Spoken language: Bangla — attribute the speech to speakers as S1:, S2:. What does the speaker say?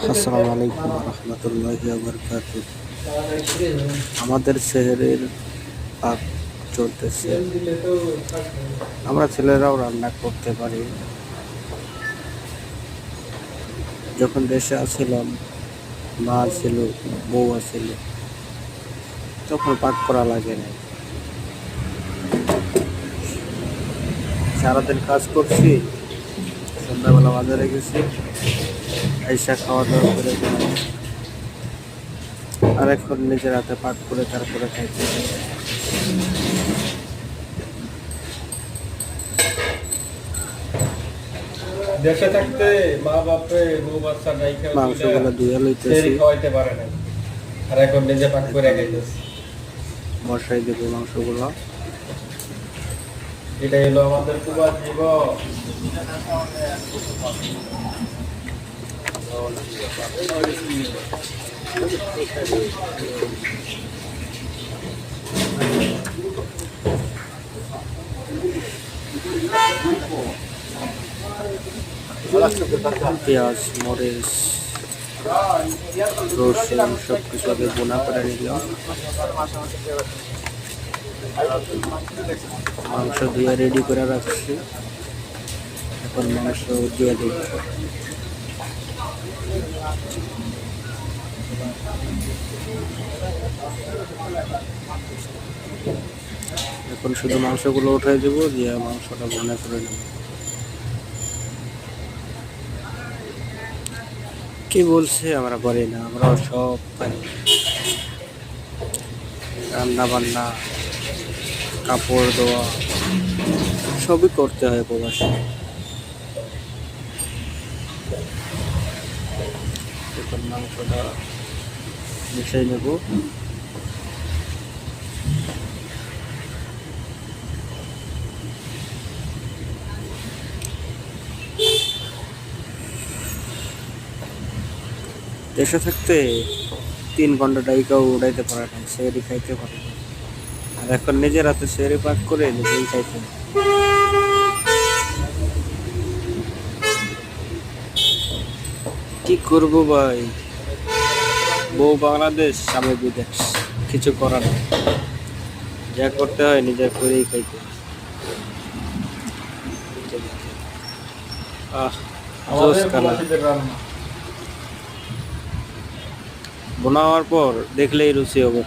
S1: আসসালামু আলাইকুম রহমতুল্লাহি ওয়া বারাকাতুহু। আমাদের শহরের পাক চলতেছে। আমরা ছেলেরাও রান্না করতে পারি। যখন দেশে আছিলাম, মা ছিল, বউ আছিল, তখন পাক করা লাগে না। সারাদিন কাজ করছি, সন্ধ্যাবেলা বাজারে গেছি, আইসা খাওয়া দাওয়া করে আর এখন নিজের হাতে পাক করে তারপরে খাইতে হয়।
S2: দেশে থাকতে মা বাপে বউ বাচ্চা নাই
S1: মাংসগুলো ধুয়ে লইতেছি,
S2: খাওয়াইতে পারে না, আর এখন নিজে পাক করে খাইতেছি।
S1: বসাই দেবো মাংসগুলো।
S2: এটাই হলো আমাদের কুবার জীবন।
S1: পেঁয়াজ, মরিচ, রসুন সব কিছু আগে বোনা করে নিলাম। মাংস দিয়ে রেডি করে রাখছি, এখন মাংস দিয়ে দিব। এখন শুধু মাংসগুলো উঠাই দেবো, দিয়ে মাংসটা বোনা করে নেব। কি বলছে আমরা পারি না, আমরা সব পারি। রান্না বান্না, কাপড় ধোয়া সবই করতে হয় প্রবাসে। এখন মাংসটা মিশিয়ে নেব। দেশে থাকতে 3 ঘন্টা ডাইকাও উড়াইতে পারে না, সেরি খাইতে পারে না। আর এখন নিজের হাতে সেরি পাক করে নিজেই খাইতে হয়। কি করবো ভাই, বউ বাংলাদেশ, স্বামী বিদেশ, কিছু করার নেই। যা করতে হয় নিজের করেই খাইতে হয়। জোস কালা বোনা হওয়ার পর দেখলেই রুচি হবে।